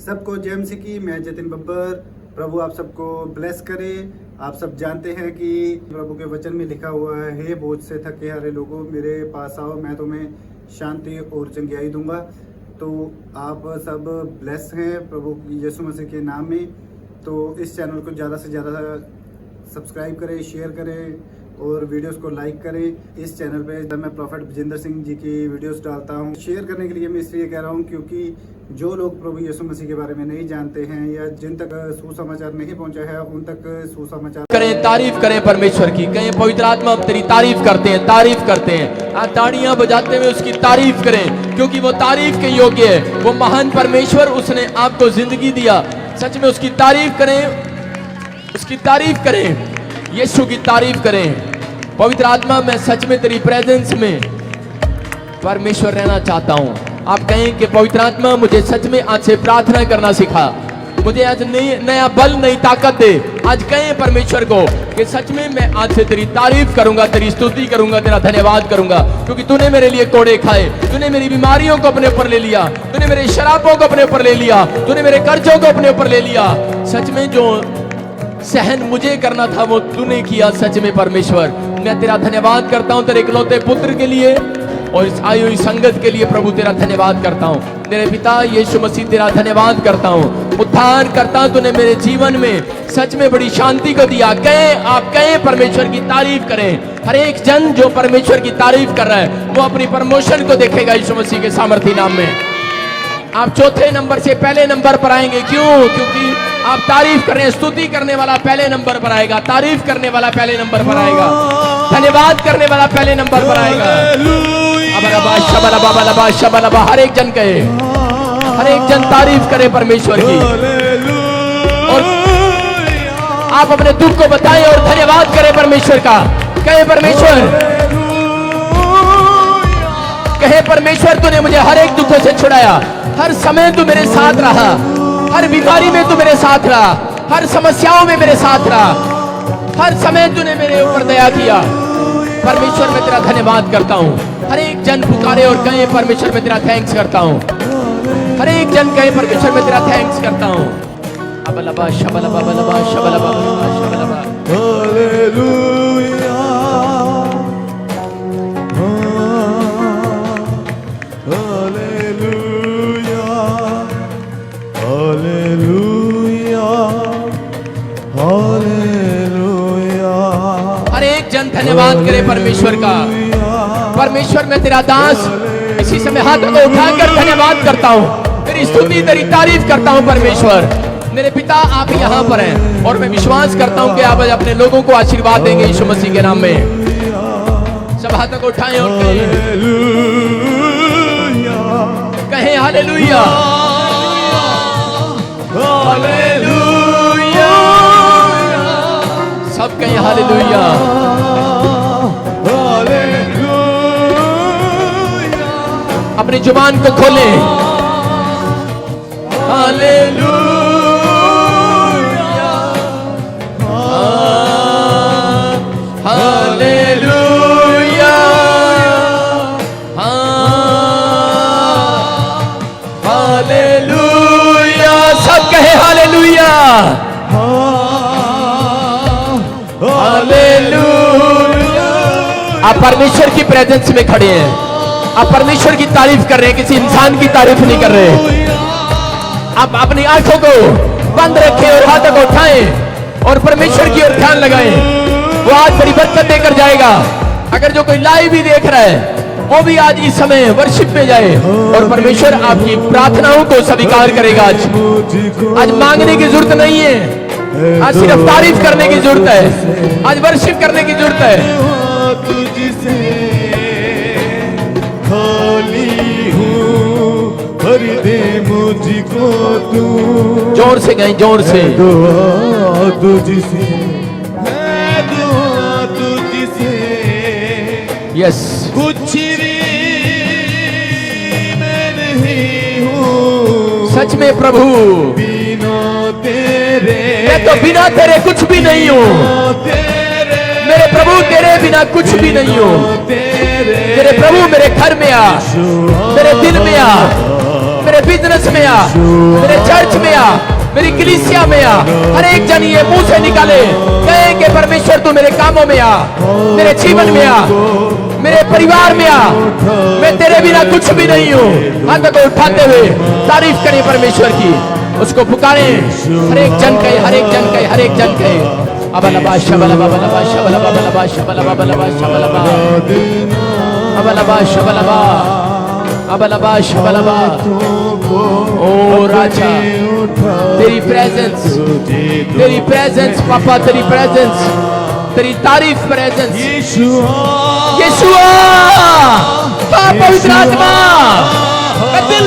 सबको जय मसीह की। मैं जतिन बब्बर। प्रभु आप सबको ब्लेस करे। आप सब जानते हैं कि प्रभु के वचन में लिखा हुआ है, हे बोझ से थके हारे लोगों मेरे पास आओ, मैं तुम्हें शांति और चंगियाई दूंगा। तो आप सब ब्लेस हैं प्रभु यीशु मसीह के नाम में। तो इस चैनल को ज़्यादा से ज़्यादा सब्सक्राइब करें, शेयर करें और वीडियोस को लाइक करें। इस चैनल पे जब मैं प्रॉफेट विजेंद्र सिंह जी की वीडियोस डालता हूँ, शेयर करने के लिए मैं इसलिए कह रहा हूँ क्योंकि जो लोग प्रभु यीशु मसीह के बारे में नहीं जानते हैं या जिन तक सुसमाचार नहीं पहुँचा है, उन तक सुसमाचार करें, तारीफ करें परमेश्वर की। कहें पवित्र आत्मा हम तेरी तारीफ करते हैं, तारीफ करते हैं। ताड़ियां बजाते हुए उसकी तारीफ करें क्योंकि वो तारीफ के योग्य है। वो महान परमेश्वर, उसने आपको जिंदगी दिया। सच में उसकी तारीफ करें, उसकी तारीफ करें, यीशु की तारीफ करें। पवित्र आत्मा मैं सच में तेरी प्रेजेंस में परमेश्वर रहना चाहता हूं। आप कहें कि पवित्र आत्मा मुझे सच में आज से प्रार्थना करना सिखा, मुझे आज नया बल, नई ताकत दे। आज कहें परमेश्वर को कि सच में मैं आज से तेरी तारीफ करूंगा, तेरी स्तुति करूंगा, तेरा धन्यवाद करूंगा क्योंकि तूने मेरे लिए कोड़े खाए, तूने मेरी बीमारियों को अपने ऊपर ले लिया, तूने मेरे शराबों को अपने ऊपर ले लिया, तूने मेरे कर्जों को अपने ऊपर ले लिया। सच में जो सहन मुझे करना था वो तूने किया। सच में परमेश्वर मैं तेरा धन्यवाद करता हूं, तेरे इकलौते पुत्र के लिए और इस आई हुई संगत के लिए प्रभु तेरा धन्यवाद करता हूं। मेरे पिता यीशु मसीह तेरा धन्यवाद करता हूं। उद्धार करता तूने मेरे जीवन में सच में बड़ी शांति को दिया। कहें, आप कहें परमेश्वर की तारीफ करें। हर एक जन जो परमेश्वर की तारीफ कर रहा है वो अपनी प्रमोशन को देखेगा यीशु मसीह के सामर्थी नाम में। आप चौथे नंबर से पहले नंबर पर आएंगे। क्यों? क्योंकि आप तारीफ कर रहे हैं। स्तुति करने वाला पहले नंबर पर आएगा, तारीफ करने वाला पहले नंबर पर आएगा, धन्यवाद करने वाला पहले नंबर पर आएगा। हर एक जन कहे, हर एक जन तारीफ करे परमेश्वर की और आप अपने दुख को बताएं और धन्यवाद करें परमेश्वर का। कहे परमेश्वर, कहे परमेश्वर तूने मुझे हर एक दुखों से छुड़ाया, हर समय तू मेरे साथ रहा, हर बीमारी में तू मेरे साथ रहा, हर समस्याओं में मेरे साथ रहा, हर समय तूने मेरे ऊपर दया किया। परमेश्वर मैं तेरा धन्यवाद करता हूँ। हर एक जन पुकारे और कहे परमेश्वर मैं तेरा थैंक्स करता हूँ। हर एक जन कहे परमेश्वर मैं तेरा थैंक्स करता हूँ। अबलबा शबलबा बलबा शबलबा शबलबा। Hallelujah hallelujah hallelujah hallelujah. हर एक जन धन्यवाद करे परमेश्वर का। परमेश्वर मैं तेरा दास इसी समय हाथों को उठाकर धन्यवाद करता हूँ, तेरी स्तुति तेरी तारीफ करता हूँ। परमेश्वर मेरे पिता आप यहाँ पर हैं और मैं विश्वास करता हूँ कि आप अपने लोगों को आशीर्वाद देंगे यीशु मसीह के नाम में। सब हाथों को उठाएं और कहें हालेलुया हालेलुया। सब कहें हालेलुया। अपनी जुबान को खोलें। Hallelujah hallelujah hallelujah. सब कहे हालेलुया हालेलुया। आप परमेश्वर की प्रेजेंस में खड़े हैं, आप परमेश्वर की तारीफ कर रहे हैं, किसी इंसान की तारीफ नहीं कर रहे। आप अपनी आंखों को बंद रखें और हाथों को उठाएं और परमेश्वर की ओर ध्यान लगाएं। वो आज बड़ी बरकत देकर जाएगा। अगर जो कोई लाइव भी देख रहा है वो भी आज इस समय वर्शिप में जाए और परमेश्वर आपकी प्रार्थनाओं को स्वीकार करेगा। आज मांगने की जरूरत नहीं है, आज सिर्फ तारीफ करने की जरूरत है, आज वर्शिप करने की जरूरत है। भर दे मुझको तू। जोर से गए, जोर से। दुआ तुझसे, मैं दुआ तुझसे। यस। कुछ भी मैं नहीं हूँ सच में प्रभु, बिना तेरे। मैं तो बिना तेरे कुछ भी नहीं हूँ। मेरे प्रभु तेरे बिना कुछ भी नहीं हूँ। मेरे प्रभु मेरे घर में आ, मेरे दिल में आ, मेरे बिजनेस में आ, मेरे चर्च मेरी कलीसिया में आ। हर एक जन ये मुंह से निकाले, कहे कि परमेश्वर तू मेरे कामों में आ, मेरे जीवन में आ, मेरे परिवार में आ। मैं तेरे बिना कुछ भी नहीं हूँ। हाथ को उठाते हुए तारीफ करें परमेश्वर की, उसको पुकारें। हर एक जन कहे, हर एक जन कहे, हर एक जन कहे। अबलबा शबलबा बलबा शबलबा बलबा शबलबा बलबा शबलबा अबलबा शबलबा अबलबा शबलबा। ओ राजा, तेरी प्रेजेंस पापा, तेरी प्रेजेंस, तेरी तारीफ प्रेजेंस। यीशुआ, पवित्र आत्मा, मैं दिल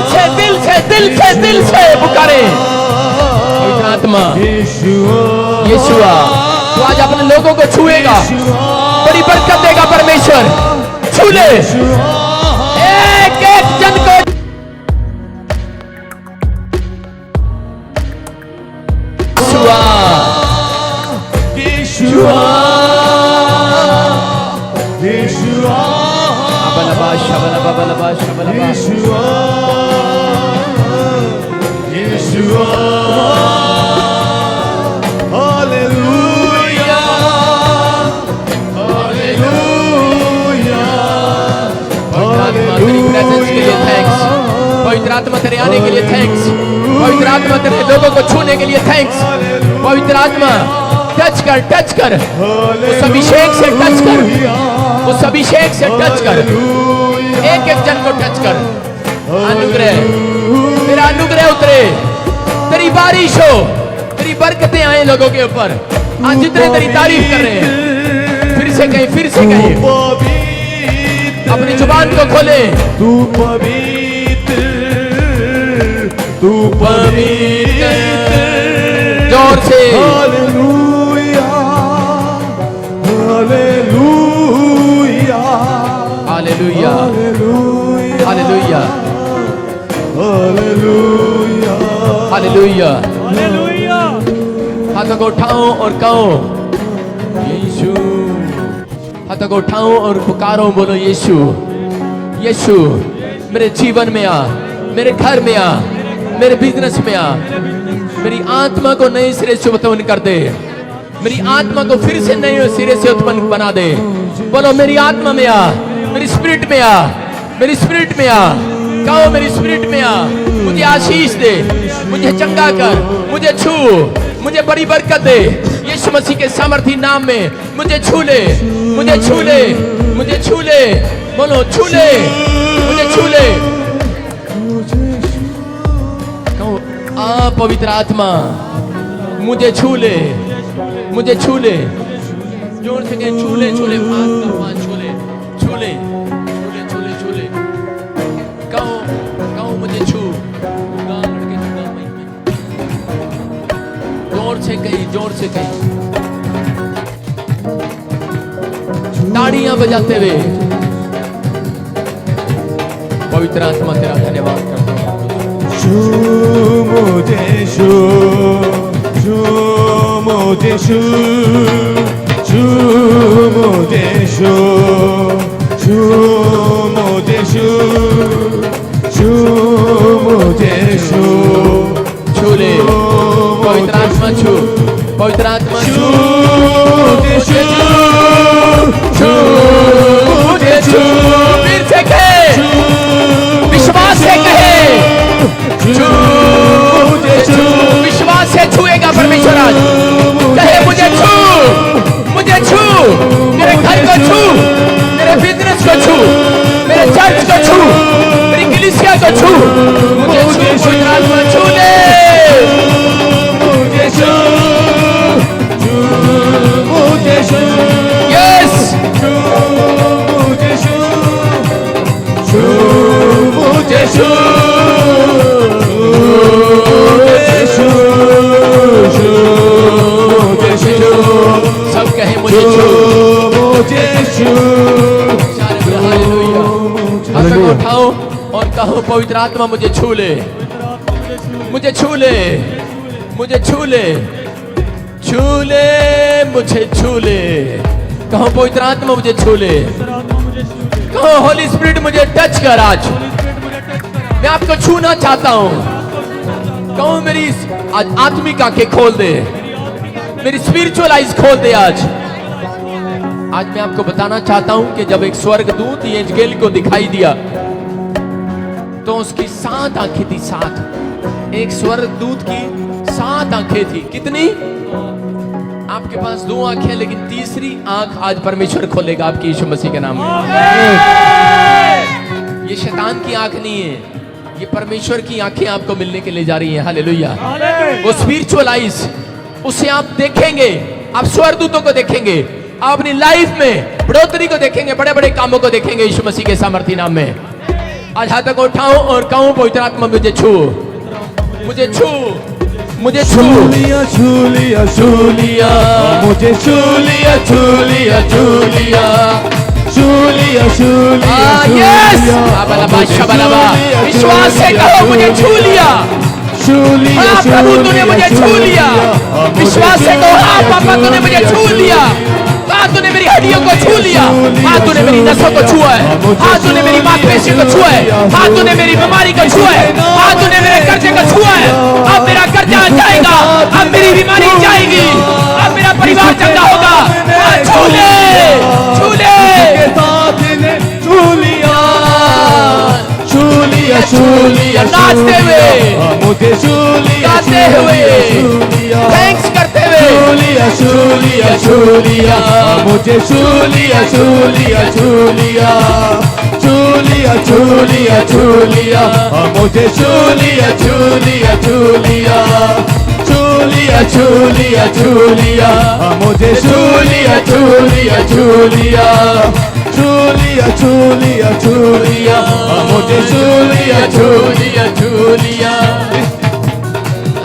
से पुकारे। पवित्र आत्मा, यीशुआ, तू आज अपने लोगों को छुएगा, बड़ी बरकत देगा परमेश्वर। छू ले एक एक जन को। यीशुआ, अबलबा शबलबा बलबा शबलबा। पवित्र आत्मा तेरे आने के लिए थैंक्स। पवित्र आत्मा तेरे लोगों को छूने के लिए थैंक्स। पवित्र आत्मा टच कर उस अभिषेक से टच कर, उस अभिषेक से टच कर, एक एक जन को टच कर। अनुग्रह, तेरा अनुग्रह उतरे, तेरी बारिश हो, तेरी बरकतें आए लोगों के ऊपर। आज जितने तेरी तारीफ कर रहे हैं, फिर से कहें, अपनी जुबान को खोले। तू पवित्र, तू पवित्र, जोर से hallelujah, hallelujah, hallelujah, hallelujah, hallelujah, hallelujah, hallelujah. हाथों को उठाओ और कहो यीशु। हाथों को उठाओ और पुकारो, बोलो यीशु, यीशु मेरे जीवन में आ, मेरे घर में आ, मेरे बिजनेस में आ। मेरी आत्मा को नए सिरे से उत्पन्न कर दे, मेरी आत्मा को फिर से नए सिरे से उत्पन्न बना दे। बोलो मेरी आत्मा में आ, मेरी स्पिरिट में आ, मेरी स्पिरिट में आ। कहो मेरी स्पिरिट में आ, मुझे आशीष दे, मुझे चंगा कर, मुझे छू, मुझे बड़ी बरकत दे। यीशु मसीह के सामर्थी नाम में मुझे छू ले, मुझे छू ले, मुझे छू ले। बोलो छू ले, मुझे छू ले। कहो आ पवित्र आत्मा, मुझे छू ले, मुझे छू ले। जोर से कहें छू ले, छू ले, छू ले, छू ले, छू ले, छू ले। कहो कहो मुझे छू। जोर से कहीं, जोर से कहीं, ताड़ियां बजाते हुए पवित्र आत्मा तेरा धन्यवाद करता हूं। छू मुझे, छू, छू मुझे, छू, छू मुझे, छू, छू मुझे, छू, छू मुझे, छू, छू ले पवित्र आत्मा, छू पवित्र आत्मा, छू मुझे, छू, छू मुझे, छू। फिर से कहे, विश्वास से कहे, छू मुझे, छू। विश्वास से छुएगा परमेश्वर आज। कहे मुझे छू, मुझे छू, मेरे घर को छू, मेरे बिजनेस को छू, मेरे चर्च को छू, मेरी कलीसिया को छू। मुझे छू, पवित्र आत्मा छू ले। Yes. सब कहें मुझे छू, मुझे छू। हालेलुया। हाथों को उठाओ और कहो पवित्र आत्मा मुझे छू ले, मुझे छू ले, मुझे छू ले, छू ले, मुझे छू ले। कहो पवित्र आत्मा मुझे छू ले। कहो होली स्पिरिट मुझे टच कर आज। मैं आपको छूना चाहता हूँ। कहो मेरी आज आत्मिक आंखें खोल दे, मेरी स्पिरिचुअल आइज खोल दे। आज मैं आपको बताना चाहता हूं कि जब एक स्वर्गदूत यजगेल को दिखाई दिया तो उसकी 7 आंखें थी। 7 एक स्वर्गदूत की 7 आंखें थी। कितनी? आपके पास 2 आंखें, लेकिन तीसरी आंख आज परमेश्वर खोलेगा आपकी यीशु मसीह के नाम में। ये शैतान की आंख नहीं है, ये परमेश्वर की आंखें आपको मिलने के लिए जा रही हैं। हालेलुया। वो स्पिरिचुअल आइज, उससे आप देखेंगे, आप स्वर्गदूतों को देखेंगे, आप अपनी लाइफ में बढ़ोतरी को देखेंगे, बड़े बड़े कामों को देखेंगे यीशु मसीह के सामर्थी नाम में। आज हाथ को उठाओ और कहूं पवित्र आत्मा मुझे छू, मुझे छू, मुझे छू लिया, छू लिया, छू लिया, मुझे छू लिया, छू लिया, छू लिया, छू लिया, छू लिया। विश्वास से कहो मुझे छू लिया, हाँ प्रभु तूने मुझे छू लिया। विश्वास से कहो हाँ पापा तूने मुझे छू लिया। हाँ तूने मेरी हड्डियों को छू लिया, हाँ तूने मेरी नसों को छुआ है, हाँ तूने मेरी मांसपेशियों को छुआ है, हाँ तूने मेरी बीमारी को छुआ है, हाँ तूने मेरे कर्जे को छुआ है। अब मेरा कर्जा जाएगा, अब मेरी बीमारी जाएगी, अब मेरा परिवार चंगा होगा। छू ले, छू ले, छू लिया, छू लिया, छू लिया, नाचते हुए, मुझे छू लिया, गाते हुए, थैंक्स करते हुए, छू लिया, छू लिया, छू लिया, मुझे छू लिया, छू लिया, छू लिया, छू लिया, छू लिया, छू लिया, मुझे छू लिया, छू लिया, छू लिया, छू लिया, छू लिया, छू लिया, मुझे छू लिया, छू लिया, छू लिया, छू लिया, छू लिया, छू लिया, मुझे छू लिया, छू लिया, छू लिया।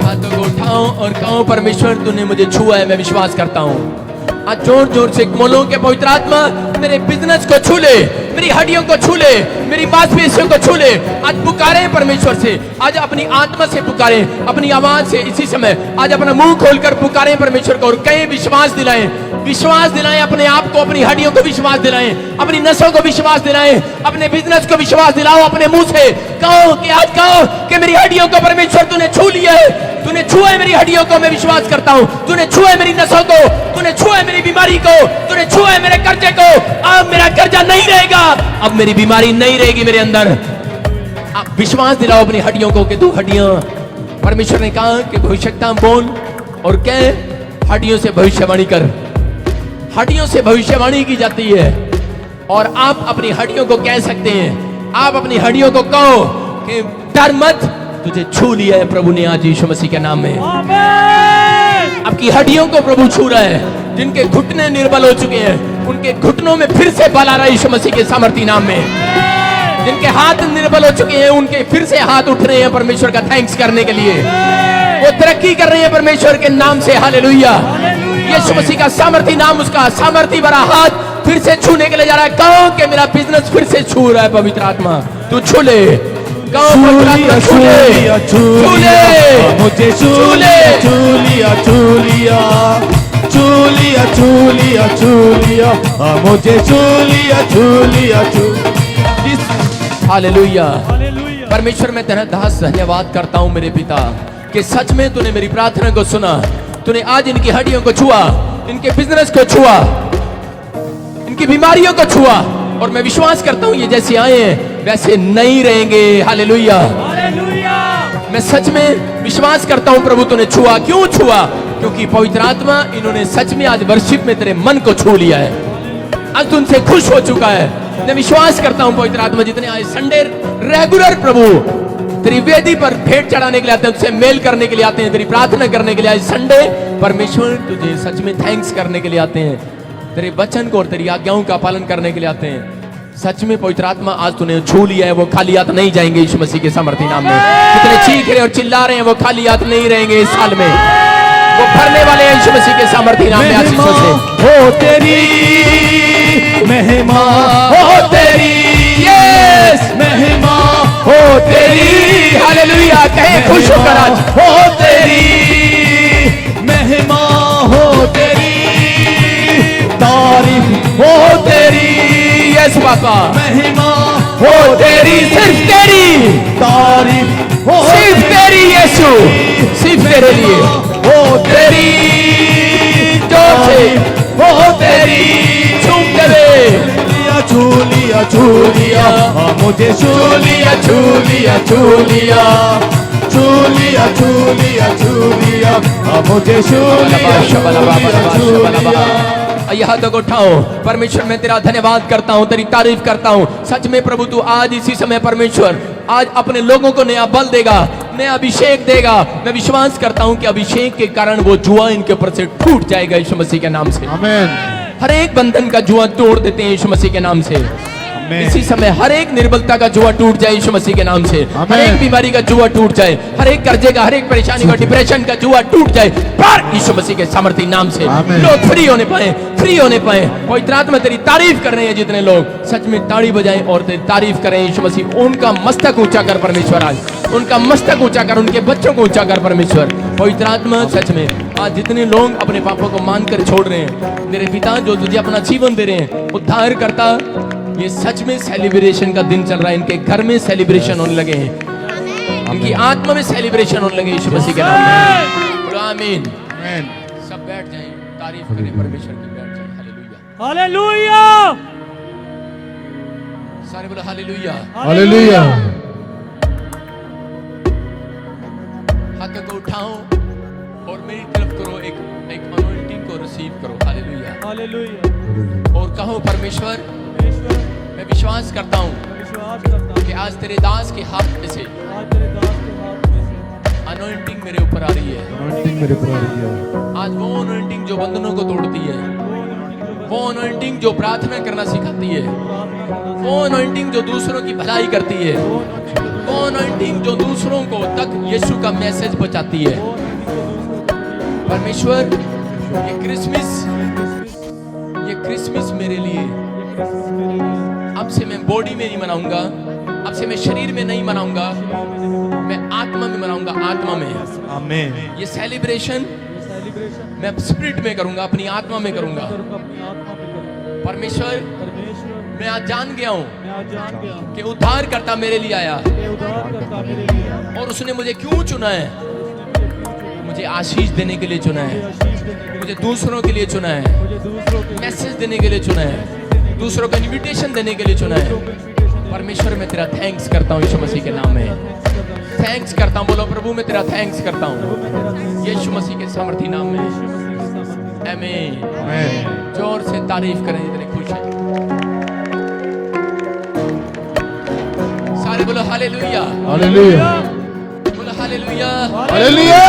हाथों को उठाओ और कहो परमेश्वर तूने मुझे छुआ है, मैं विश्वास करता हूँ। आज जोर जोर से बोलो कि पवित्र आत्मा मेरे बिजनेस को छू ले, मेरी हड्डियों को छू ले, मेरी मांसपेशियों को छू ले। आज पुकारे परमेश्वर से, आज अपनी आत्मा से पुकारे, अपनी आवाज से इसी समय आज अपना मुंह खोलकर पुकारे परमेश्वर को और कहीं विश्वास दिलाएं, विश्वास दिलाएं अपने आप को, अपनी हड्डियों को विश्वास दिलाएं, अपनी नसों को विश्वास दिलाएं, अपने बिजनेस को विश्वास दिलाओ। अपने मुंह से कहो कि आज कहो कि मेरी हड्डियों को परमेश्वर तूने छू लिया है, तूने छुआ है मेरी हड्डियों को, मैं विश्वास करता हूं, तूने छुआ है मेरी नसों को, तूने छुआ है मेरी बीमारी को, तूने छुआ है मेरे कर्जे को। अब मेरा कर्जा नहीं रहेगा, अब मेरी बीमारी नहीं रहेगी मेरे अंदर। आप विश्वास दिलाओ अपनी हड्डियों को कि तू हड्डियां, परमेश्वर ने कहा कि भविष्यता बोल और कह, हड्डियों से भविष्यवाणी कर। हड्डियों से भविष्यवाणी की जाती है और आप अपनी हड्डियों को कह सकते हैं, आप अपनी हड्डियों को कहो कि डर मत, तुझे छू लिया है प्रभु ने आज यीशु मसीह के नाम में। आपकी हड्डियों को प्रभु छू रहा है। जिनके घुटने निर्बल हो चुके हैं उनके घुटनों में फिर से बल आ रहा है यीशु मसीह के सामर्थी नाम में। जिनके हाथ निर्बल हो चुके हैं उनके फिर से हाथ उठ रहे हैं परमेश्वर का थैंक्स करने के लिए। वो तरक्की कर रहे हैं परमेश्वर के नाम से। हालेलुया। यीशु मसीह का सामर्थी नाम, उसका सामर्थी भरा हाथ फिर से छूने के लिए जा रहा है। कहो कि मेरा बिजनेस फिर से छू रहा है पवित्र आत्मा, तू छू ले। कहो पवित्र आत्मा छू ले, छू ले, मुझे छू ले, छू लिया, छू लिया, छू लिया, छू लिया, छू लिया, मुझे छू लिया, छू लिया, छू। हालेलुया। परमेश्वर मैं तेरा दास धन्यवाद करता हूँ मेरे पिता कि सच में तूने मेरी प्रार्थना को सुना। तूने आज इनकी हड्डियों को छुआ, इनके बिजनेस को छुआ, इनकी बीमारियों को छुआ और मैं विश्वास करता हूँ ये जैसे आए हैं वैसे नहीं रहेंगे। हालेलुया। मैं सच में विश्वास करता हूँ प्रभु तूने छुआ। क्यों छुआ? क्योंकि पवित्र आत्मा इन्होंने सच में आज वर्शिप में तेरे मन को छू लिया है। आज तुमसे खुश हो चुका है। मैं विश्वास करता हूँ पवित्र आत्मा जितने आज संडे रेगुलर प्रभु तेरी वेदी पर भेंट चढ़ाने के लिए आते हैं, तुझसे मेल करने के लिए आते हैं, तेरी प्रार्थना करने के लिए आज संडे परमेश्वर तुझे सच में थैंक्स करने के लिए आते हैं, तेरे वचन को और तेरी आज्ञाओं का पालन करने के लिए आते हैं। सच में पवित्र आत्मा आज तूने छू लिया है, वो खाली हाथ नहीं जाएंगे यीशु मसीह के सामर्थी नाम में। कितने चीख रहे और चिल्ला रहे हैं वो खाली हाथ नहीं रहेंगे इस साल में, वो भरने वाले हैं यीशु मसीह के सामर्थी नाम में आशीषों से। हो तेरी महिमा, हो तेरी यस महिमा, हो तेरी। हालेलुया। कहे खुश होकर आज हो तेरी महिमा, हो तेरी तारीफ, हो तेरी यस बाबा महिमा, हो तेरी सिर्फ तेरी, तारीफ हो सिर्फ तेरी यीशु, सिर्फ तेरे लिए हो तेरी जोर से हो तेरी झूमते हुए चूलिया चूलिया मुझे चूलिया चूलिया चूलिया चूलिया चूलिया चूलिया मुझे चूलिया। आइए हाथों को उठाओ। परमेश्वर मैं तेरा धन्यवाद करता हूँ, तेरी तारीफ करता हूँ। सच में प्रभु तू आज इसी समय परमेश्वर आज अपने लोगों को नया बल देगा, नया अभिषेक देगा। मैं विश्वास करता हूँ कि अभिषेक के कारण वो जुआ इनके ऊपर से टूट जाएगा यीशु मसीह के नाम से। आमीन। हर एक बंधन का जुआ तोड़ देते हैं यीशु मसीह के नाम से। इसी समय हर एक निर्बलता का जुआ टूट जाए यीशु मसीह के नाम से। हर एक बीमारी का जुआ टूट जाए, हर एक कर्जे का, हर एक परेशानी का, डिप्रेशन का जुआ टूट जाए पर यीशु मसीह के सामर्थी नाम से। लोग फ्री होने पाए, फ्री होने पाए। पवित्र आत्मा तेरी तारीफ कर रहे हैं जितने लोग सच में ताड़ी बजाएं और तेरी तारीफ करें यीशु मसीह। उनका मस्तक ऊंचा कर परमेश्वर, आज उनका मस्तक ऊंचा कर, उनके बच्चों को ऊंचा कर परमेश्वर। पवित्र आत्मा सच में आज जितने लोग अपने पापों को मानकर छोड़ रहे हैं, मेरे पिता जो तुझे अपना जीवन दे रहे हैं, उद्धार करता, ये सच में सेलिब्रेशन का दिन चल रहा है। इनके घर में सेलिब्रेशन होने लगे हैं, इनकी आत्मा में सेलिब्रेशन होने लगे यीशु मसीह के नाम में। आमीन। सब बैठ जाएं, तारीफ करें परमेश्वर की, बैठ जाएं। हालेलुया, हालेलुया, सारे बोलो हालेलुया। हालेलुया। हाथों को उठाओ और मेरी तरफ करो, एक अनॉइंटिंग को रिसीव करो। Hallelujah, hallelujah. और कहो परमेश्वर परमेश्वर मैं विश्वास करता हूँ विश्वास करता हूँ कि आज तेरे दास के हाथ में से आज तेरे दास के हाथ में से अनॉइंटिंग मेरे ऊपर आ रही है। अनॉइंटिंग मेरे ऊपर आ रही है। आज वो अनॉइंटिंग जो बंधनों को तोड़ती है, वो अनॉइंटिंग जो प्रार्थना करना सिखाती है, वो अनॉइंटिंग जो दूसरों की भलाई करती है, वो अनॉइंटिंग जो दूसरों को तक यीशु का मैसेज पहुंचाती है। परमेश्वर ये क्रिसमस मेरे लिए अब से मैं बॉडी में नहीं मनाऊंगा, अब से मैं शरीर में नहीं मनाऊंगा, मैं आत्मा में मनाऊंगा, आत्मा में। आमीन। ये सेलिब्रेशन मैं स्पिरिट में करूंगा, अपनी आत्मा में करूंगा। परमेश्वर मैं आज जान गया हूँ कि उद्धार करता मेरे लिए आया और उसने मुझे क्यों चुना है? मुझे आशीष देने के लिए चुना है, मुझे दूसरों के लिए चुना है, मैसेज देने के लिए चुना है, दूसरों को इनविटेशन देने के लिए चुना है। परमेश्वर मैं तेरा थैंक्स करता हूँ यीशु मसीह के नाम में। थैंक्स करता हूँ, बोलो प्रभु मैं तेरा थैंक्स करता हूँ यीशु मसीह के सामर्थी नाम में। आमीन। जोर से तारीफ करें जितने खुश हैं। सारे बोलो हालेलुया, हालेलुया, बोलो हालेलुया, हालेलुया।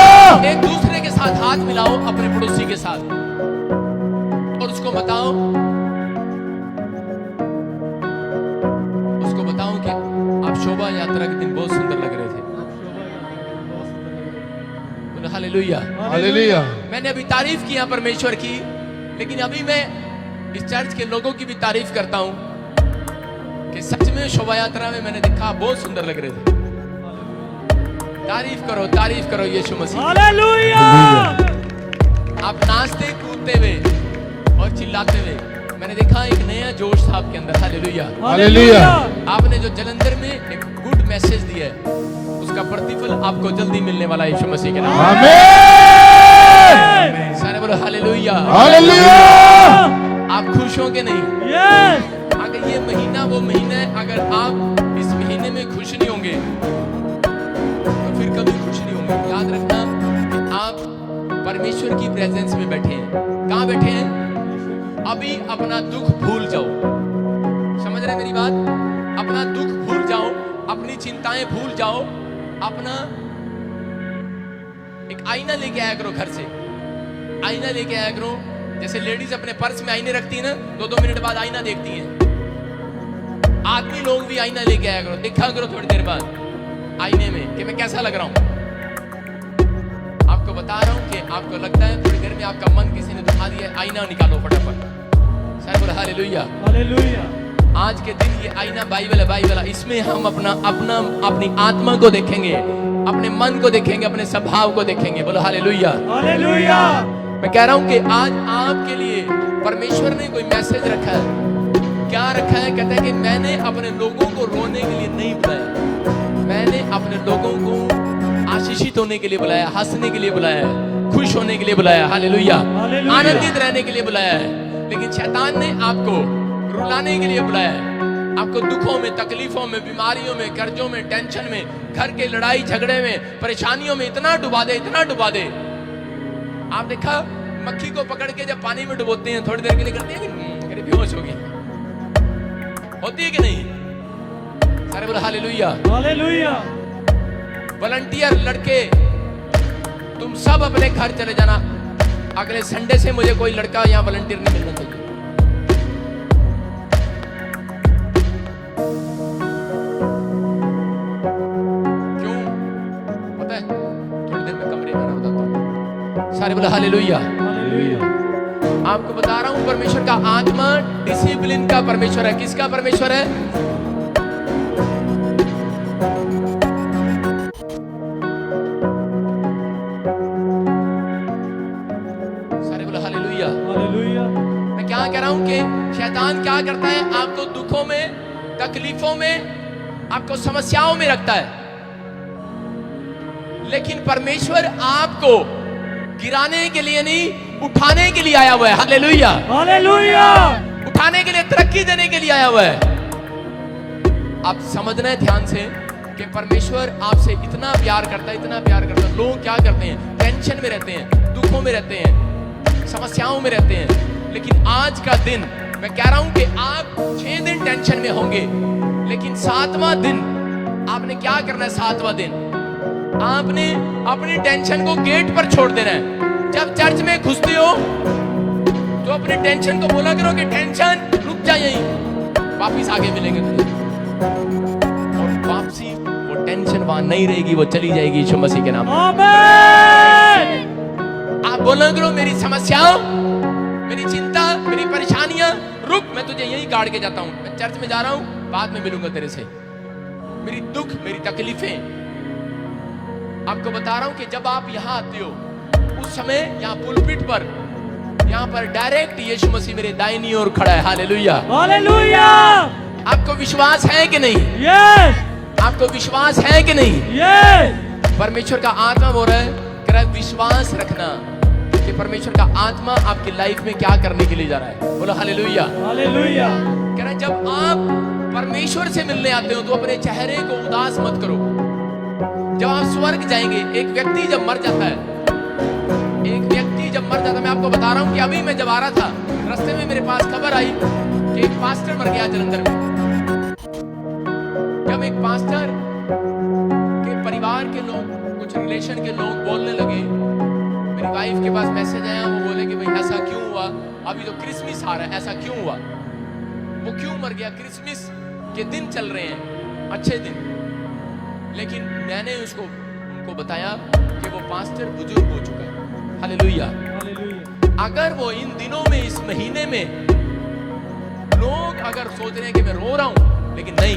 एक दूसरे के साथ हाथ मिलाओ, अपने पड़ोसी के साथ, और उसको बताओ कि आप शोभा यात्रा के दिन बहुत सुंदर लग रहे थे। बोलो हालेलुया, हालेलुया। मैंने अभी तारीफ किया परमेश्वर की, लेकिन अभी मैं इस चर्च के लोगों की भी तारीफ करता हूं कि सच में शोभा यात्रा में मैंने देखा बहुत सुंदर लग रहे थे। तारीफ करो यीशु मसीह। हालेलुया। आप नाचते कूदते हुए और चिल्लाते हुए, मैंने देखा एक नया जोश था आपके अंदर। Hallelujah, hallelujah. आपने जो जलंधर में एक गुड मैसेज दिया है, उसका प्रतिफल आपको जल्दी मिलने वाला है यीशु मसीह के नाम में। आमीन। सारे बोलो हालेलुया, हालेलुया। आप खुश हो कि नहीं? यस। अगर ये महीना वो महीना है, अगर आप इस महीने में खुश नहीं होंगे तो फिर कभी खुश नहीं होंगे। याद रखना कि आप परमेश्वर की प्रेजेंस में बैठे हैं। कहाँ बैठे हैं? अभी अपना दुख भूल जाओ। समझ रहे मेरी बात? अपना दुख भूल जाओ, अपनी चिंताएं भूल जाओ। अपना एक आईना लेके आया करो, घर से आईना लेके आया करो। जैसे लेडीज अपने पर्स में आईने रखती है ना, 2-2 मिनट बाद आईना देखती हैं। आदमी लोग भी आईना लेके आया करो, देखा करो थोड़ी देर बाद आईने में कि मैं कैसा लग रहा हूं। आपको बता रहा हूं कि आपको लगता है थोड़ी देर में आपका मन किसी ने दुखा दिया, आईना निकालो फटाफट। सारे बोलो हालेलुया, हालेलुया। आज के दिन ये आईना बाइबल है, बाइबल है। इसमें हम अपनी आत्मा को देखेंगे, अपने मन को देखेंगे, अपने स्वभाव को देखेंगे। बोलो हालेलुया, हालेलुया। मैं कह रहा हूं कि आज आपके लिए परमेश्वर ने कोई मैसेज रखा है क्या रखा है? कहता है कि मैंने अपने लोगों को रोने के लिए नहीं बुलाया, मैंने अपने लोगों को आशीषित होने के लिए बुलाया, हंसने के लिए बुलाया है, खुश होने के लिए बुलाया, हालेलुया, हालेलुया। आनंदित रहने के लिए बुलाया है। लेकिन शैतान ने आपको रुलाने के लिए बुलाया है, आपको दुखों में, तकलीफों में, बीमारियों में, कर्जों में, टेंशन में, घर के लड़ाई झगड़े में, परेशानियों में इतना डुबा दे, इतना डुबा दे। आप देखा मक्खी को पकड़ के जब पानी में डुबोते हैं, थोड़ी देर के लिए करते हैं कि करीब बेहोश हो गई, होती है कि नहीं? सारे बोला हालेलुया। हालेलुया। वॉलंटियर लड़के, तुम सब अपने घर चले जाना, अगले संडे से मुझे कोई लड़का यहाँ वॉलंटियर नहीं मिलना चाहिए। क्यों? पता है? थोड़ी देर में कमरे में आना बताता हूँ। सारे बोला हालेलुया। हालेलुया। आपको बता रहा हूं, परमेश्वर का आत्मा डिसिप्लिन का परमेश्वर है। किसका परमेश्वर है? सारे बोलो हालेलुया। हालेलुया। मैं क्या कह रहा हूं कि शैतान क्या करता है? आपको दुखों में, तकलीफों में, आपको समस्याओं में रखता है, लेकिन परमेश्वर आपको गिराने के लिए नहीं, उठाने के लिए आया हुआ है। हालेलुया। हालेलुया। उठाने के लिए, तरक्की देने के लिए आया हुआ है। आप समझना है ध्यान से कि परमेश्वर आपसे इतना प्यार करता है, इतना प्यार करता है। लोग क्या करते हैं? टेंशन में रहते हैं, दुखों में रहते हैं, समस्याओं में रहते हैं। लेकिन आज का दिन मैं कह रहा हूं कि आप 6 दिन टेंशन में होंगे, लेकिन 7वां दिन आपने क्या करना है? 7वां दिन आपने अपनी टेंशन को गेट पर छोड़ देना है। जब चर्च में घुसते हो तो अपनी टेंशन को बोला करो कि टेंशन रुक जा, यहीं वापिस आगे मिलेंगे तुझे। और वापसी वो टेंशन वहां नहीं रहेगी, वो चली जाएगी यीशु मसीह के नाम में। आमीन। आप बोला करो मेरी समस्याओं, मेरी चिंता, मेरी परेशानियां रुक, मैं तुझे यहीं गाड़ के जाता हूं। मैं चर्च में जा रहा हूं, बाद में मिलूंगा तेरे से। मेरी दुख, मेरी तकलीफें, आपको बता रहा हूं कि जब आप यहां आते हो उस समय यहाँ पुलपिट पर, यहाँ पर डायरेक्ट यीशु मसीह मेरे दाहिनी ओर खड़ा है। हालेलुया। हालेलुया। आपको विश्वास है कि नहीं? यस। आपको विश्वास है कि नहीं? यस। परमेश्वर का आत्मा बोल रहा है, कह रहा है विश्वास रखना कि परमेश्वर का आत्मा आपकी लाइफ में क्या करने के लिए जा रहा है। बोलो हालेलुया। हालेलुया। कह रहा है जब आप परमेश्वर से मिलने आते हो तो अपने चेहरे को उदास मत करो। जब आप स्वर्ग जाएंगे, एक व्यक्ति जब मर जाता है, एक व्यक्ति जब मर जाता है, मैं आपको बता रहा हूं कि अभी मैं जब आ रहा था, रास्ते में मेरे पास खबर आई कि एक पास्टर मर गया जलंधर में। जब एक पास्टर के परिवार के लोग, कुछ रिलेशन के लोग बोलने लगे, मेरी वाइफ के पास मैसेज आया, वो बोले कि भाई ऐसा क्यों हुआ, अभी तो क्रिसमस आ रहा है, ऐसा क्यों हुआ, वो क्यों मर गया? क्रिसमस के दिन चल रहे हैं, अच्छे दिन। लेकिन मैंने उनको बताया कि वो पास्टर बुजुर्ग हो चुका है। हालेलुया। हालेलुया। अगर वो इन दिनों में, इस महीने में, लोग अगर सोच रहे हैं कि मैं रो रहा हूं, लेकिन नहीं,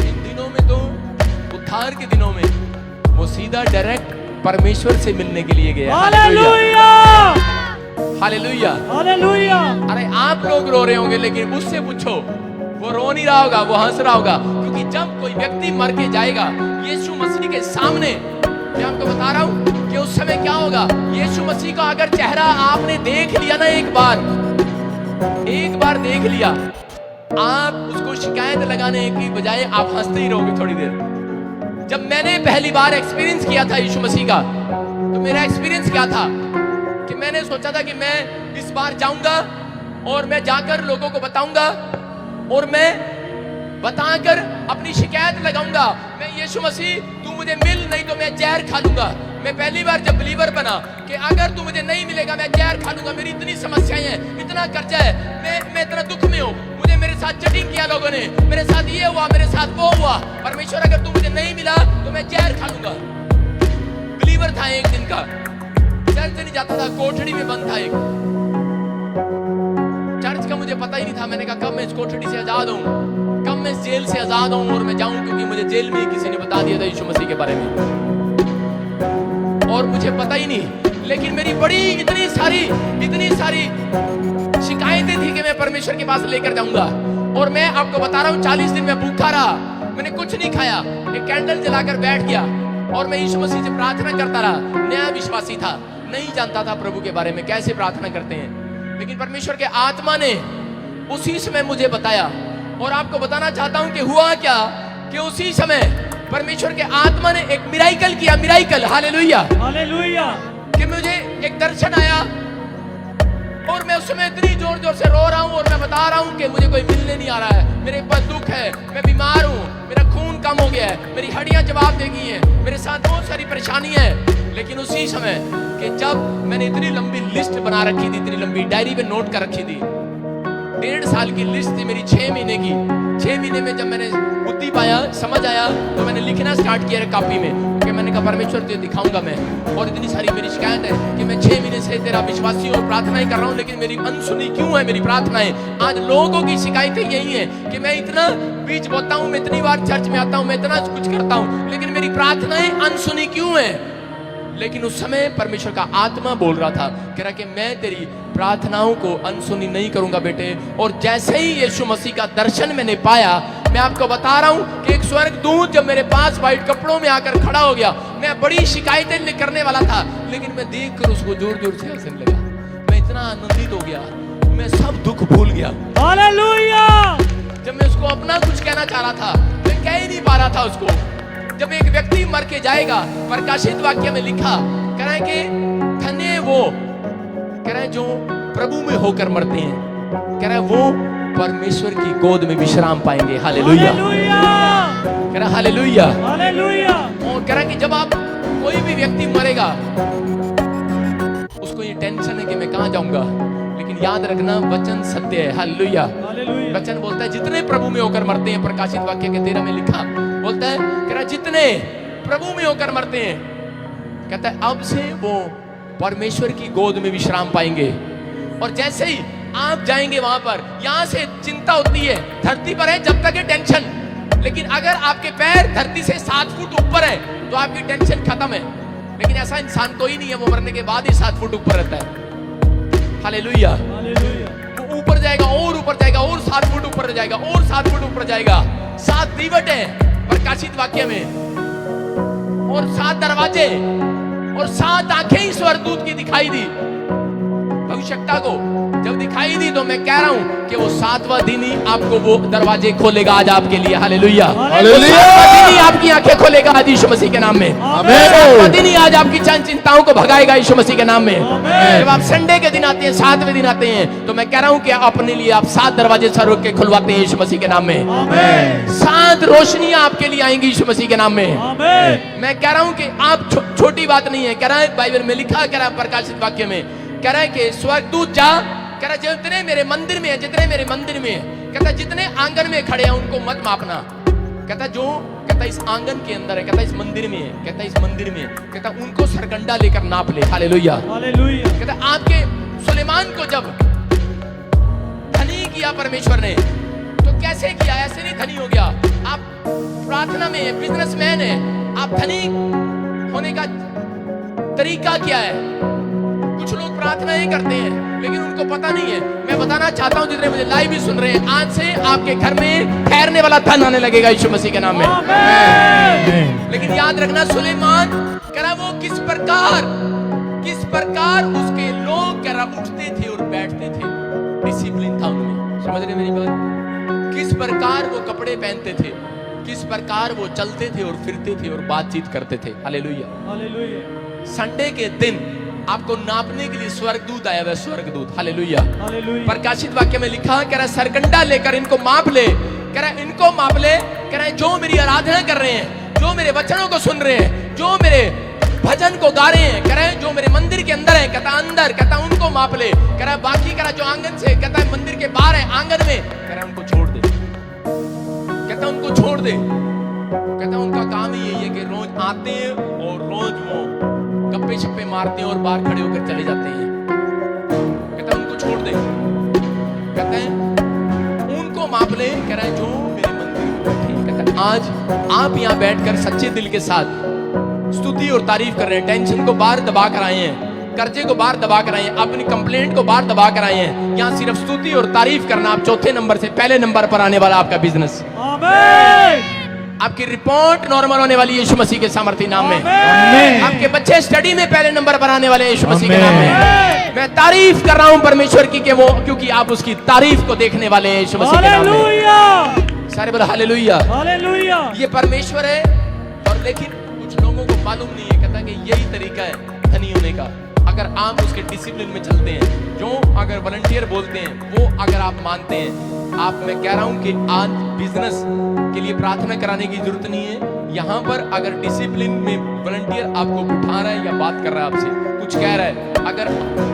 इन दिनों में तो, उद्धार के दिनों में, वो सीधा डायरेक्ट परमेश्वर से मिलने के लिए गया। हालेलुया। हालेलुया। हालेलुया। अरे आप लोग रो रहे होंगे, लेकिन उससे पूछो, वो रो नहीं रहा होगा, वो हंस रहा होगा, क्योंकि जब कोई व्यक्ति मर के जाएगा यीशु मसीह के सामने, मैं आपको बता रहा हूं कि उस समय क्या होगा? यीशु मसीह का अगर चेहरा आपने देख लिया ना, एक बार देख लिया, आप उसको शिकायत लगाने की बजाय आप हंसते ही रहोगे थोड़ी देर। जब मैंने पहली बार एक्सपीरियंस किया था यीशु मसीह का, तो मेरा एक्सपीरियंस क्या था कि मैंने सोचा था कि मैं इस बार जाऊंगा और मैं जाकर लोगों को बताऊंगा और मैं बताकर अपनी शिकायत लगाऊंगा, मैं यीशु मसीह तू मुझे मिल, नहीं तो मैं जहर खा लूंगा। मैं पहली बार जब बिलीवर बना कि अगर तू मुझे नहीं मिलेगा मैं जहर खा लूंगा, मेरी इतनी समस्याएं हैं, इतना कर्जा है, मैं इतना दुख में हूं, मुझे मेरे साथ चीटिंग किया लोगों ने, मेरे साथ ये हुआ, मेरे साथ वो हुआ, परमेश्वर अगर तू मुझे नहीं मिला तो मैं जहर खा लूंगा। बिलीवर था एक दिन का, चर्च नहीं जाता था, कोठड़ी में बंद था एक। चर्च का मुझे पता ही नहीं था। मैंने कहा कब मैं इस कोठड़ी से आजाद हूं, कब मैं इस जेल से आजाद हूं और मैं जाऊं, क्योंकि मुझे जेल में किसी ने बता दिया था यीशु मसीह के बारे में और मुझे पता ही नहीं। लेकिन मेरी बड़ी इतनी सारी शिकायतें थी कि मैं परमेश्वर के पास लेकर जाऊंगा। और मैं आपको बता रहा हूँ 40 दिन में भूखा रहा, मैंने कुछ नहीं खाया, एक कैंडल जलाकर बैठ गया और मैं यीशु मसीह से प्रार्थना करता रहा। नया विश्वासी था, नहीं जानता था प्रभु के बारे में कैसे प्रार्थना करते हैं, लेकिन परमेश्वर के आत्मा ने उसी समय मुझे बताया। और आपको बताना चाहता हूं कि हुआ क्या कि उसी समय परमेश्वर के आत्मा ने एक मिराइकल किया, मिराइकल, हालेलुया, हालेलुया। कि मुझे एक दर्शन आया और मैं उस समय इतनी जोर जोर से रो रहा हूं और मैं बता रहा हूं कि मुझे कोई मिलने नहीं आ रहा है, मेरे पास दुख है, मैं बीमार हूं, मेरा खून कम हो गया है, मेरी हड्डियां जवाब दे गई हैं, मेरे साथ बहुत सारी परेशानी है। लेकिन उसी समय कि जब मैंने इतनी लंबी लिस्ट बना रखी थी, इतनी लंबी डायरी पे नोट कर रखी थी, 1.5 साल की लिस्ट थी मेरी, 6 महीने की। 6 महीने में जब मैंने बुद्धि पाया, समझ आया, तो मैंने लिखना स्टार्ट किया कॉपी में, क्योंकि मैंने कहा परमेश्वर तुझे दिखाऊंगा मैं। और इतनी सारी मेरी शिकायत है कि मैं 6 महीने से तेरा विश्वासी और प्रार्थनाएं कर रहा हूँ, लेकिन मेरी अनसुनी क्यों है मेरी प्रार्थनाएं। आज लोगों की शिकायतें यही है कि मैं इतना बीच बोता हूँ, मैं इतनी बार चर्च में आता हूँ, मैं इतना कुछ करता हूँ, लेकिन मेरी प्रार्थनाएं अनसुनी क्यों है। लेकिन उस समय परमेश्वर का आत्मा बोल रहा था, कह रहा कि मैं तेरी प्रार्थनाओं को अनसुनी नहीं करूंगा बेटे। और जैसे ही यीशु मसीह का दर्शन मैंने पाया, मैं आपको बता रहा हूं कि एक स्वर्गदूत जब मेरे पास व्हाइट कपड़ों में आकर खड़ा हो गया, मैं बड़ी शिकायतें करने वाला था, लेकिन मैं देखकर उसको जोर जोर से हंसने लगा। मैं इतना आनंदित हो गया, मैं सब दुख भूल गया। हालेलुया। जब मैं उसको अपना कुछ कहना चाह रहा था, मैं कह ही नहीं पा रहा था उसको। जब एक व्यक्ति मर के जाएगा, प्रकाशित वाक्य में लिखा, कह रहा है कि धन्य वो, कह रहा है जो प्रभु में होकर मरते हैं, कह रहा है वो परमेश्वर की गोद में विश्राम पाएंगे। हालेलुया, कह रहा हालेलुया, हालेलुया। और कह रहा है कि जब आप कोई भी व्यक्ति मरेगा, उसको ये टेंशन है कि मैं कहां जाऊंगा, लेकिन याद रखना वचन सत्य है। हालेलुया, वचन बोलता है जितने प्रभु में होकर मरते हैं, प्रकाशित वाक्य के 13 में लिखा बोलता है, कह रहा जितने प्रभु में होकर मरते हैं, कहता है अब से वो परमेश्वर की गोद में विश्राम पाएंगे। और जैसे ही आप जाएंगे वहां पर, यहां से चिंता होती है, धरती पर है जब तक है टेंशन, लेकिन अगर आपके पैर धरती से 7 फुट ऊपर है तो आपकी टेंशन खत्म है। लेकिन ऐसा इंसान कोई नहीं है, वो मरने के बाद ही 7 फुट ऊपर रहता है। हालेलुया, वो ऊपर जाएगा और ऊपर जाएगा और 7 फुट ऊपर जाएगा और 7 फुट ऊपर जाएगा। 7 दीवट है प्रकाशित वाक्य में, और 7 दरवाजे और 7 आंखें स्वर्गदूत की दिखाई दी भविष्यता को। जब दिखाई दी तो मैं कह रहा हूं कि वो 7वां दिन ही आपको वो दरवाजे खोलेगा आज आपके लिए। Hallelujah, hallelujah. 7वां दिन ही आपकी आंखें खोलेगा आज यीशु मसीह के नाम में। 7वां दिन ही आज आपकी चिंताओं को भगाएगा यीशु मसीह के नाम में। जब आप संडे के दिन आते हैं, 7वें दिन आते हैं, तो मैं कह रहा हूं कि अपने लिए आप 7 दरवाजे स्वर्ग के खुलवाते हैं यीशु मसीह के नाम में। 7 रोशनियां आपके लिए आएंगी यीशु मसीह के नाम में। मैं कह रहा हूं कि आप छोटी बात नहीं है, कह रहा है बाइबल में लिखा, कह रहा है प्रकाशित वाक्य में, कह रहा है कि स्वर्गदूत जा, कह रहा जितने मेरे मंदिर में है, जितने मेरे मंदिर में है, कहता जितने आंगन में खड़े हैं उनको मत मापना। कहता जो, कहता इस आंगन के अंदर है, कहता इस मंदिर में है, कहता इस मंदिर में है, कहता उनको सरकंडा लेकर नाप ले। Hallelujah, hallelujah. कहता आपके सुलेमान को जब धनी किया परमेश्वर ने, तो कैसे किया? ऐसे नहीं धनी हो गया। आप प्रार्थना में है, बिजनेसमैन है, आप धनी होने का तरीका क्या है? कुछ लोग प्रार्थनाएं करते हैं लेकिन उनको पता नहीं है। मैं बताना चाहता हूं जितने मुझे लाइव भी सुन रहे हैं, आज से आपके घर में ठहरने वाला धन आने लगेगा यीशु मसीह के नाम में। लेकिन याद रखना, सुलेमान कह रहा वो किस प्रकार उसके लोग कह रहा उठते थे और बैठते थे, डिसिप्लिन था उनमें। समझ रहे मेरी बात? किस प्रकार वो कपड़े पहनते थे, किस प्रकार वो चलते थे और फिरते थे और बातचीत करते थे। Hallelujah, hallelujah. संडे के दिन आपको नापने के लिए स्वर्गदूत आया, वह स्वर्गदूत। Hallelujah, hallelujah. प्रकाशित वाक्य में लिखा, कह रहा सरकंडा लेकर इनको माप ले, कह रहा इनको माप ले, कह रहा जो मेरी आराधना कर रहे हैं, जो मेरे वचनों को सुन रहे हैं, जो मेरे भजन को गा रहे हैं, कह रहा जो मेरे मंदिर के अंदर है, कहता अंदर, कहता उनको माप ले, कह रहा बाकी कह रहा जो आंगन से, कहता है मंदिर के बाहर है, आंगन में, कह रहा उनको छोड़ दे, कहता उनको छोड़ दे। कहता उनका काम ही यही है कि रोज आते हैं और रोज वो गप्पे छप्पे मारते हैं और बाहर खड़े होकर चले जाते हैं। कहता उनको छोड़ दे, कहते हैं उनको माप ले, कह रहा है जो मेरे मंदिर में बैठे। कहता है आज आप यहाँ बैठकर सच्चे दिल के साथ स्तुति और तारीफ कर रहे हैं, टेंशन को बाहर दबा कर आए हैं, कर्जे को बाहर दबा कर आए हैं, अपनी कंप्लेंट को बाहर दबा कर आए हैं। यहाँ सिर्फ स्तुति और तारीफ करना। आप चौथे नंबर से पहले नंबर पर आने वाला आपका बिजनेस। आमीन आपकी रिपोर्ट नॉर्मल होने वाली है यीशु मसीह के सामर्थ्य नाम में। आमीन आपके बच्चे स्टडी में पहले नंबर पर आने वाले हैं यीशु मसीह के नाम में। आमीन। मैं तारीफ कर रहा हूं परमेश्वर की कि वो, क्योंकि आप उसकी तारीफ को देखने वाले हैं यीशु मसीह के नाम में। हालेलुया सारे बोलो हालेलुया। हालेलुया ये परमेश्वर है। और लेकिन कुछ लोगों को मालूम नहीं है, कहता है कि यही तरीका है धनी होने का। अगर आप उसके डिसिप्लिन में चलते हैं, जो अगर वॉलंटियर बोलते हैं वो अगर आप मानते हैं, आप, मैं कह रहा हूं कि आज बिजनेस के लिए प्रार्थना कराने की जरूरत नहीं है। यहाँ पर अगर डिसिप्लिन में वॉलंटियर आपको उठा रहा है या बात कर रहा है, आपसे कुछ कह रहा है, अगर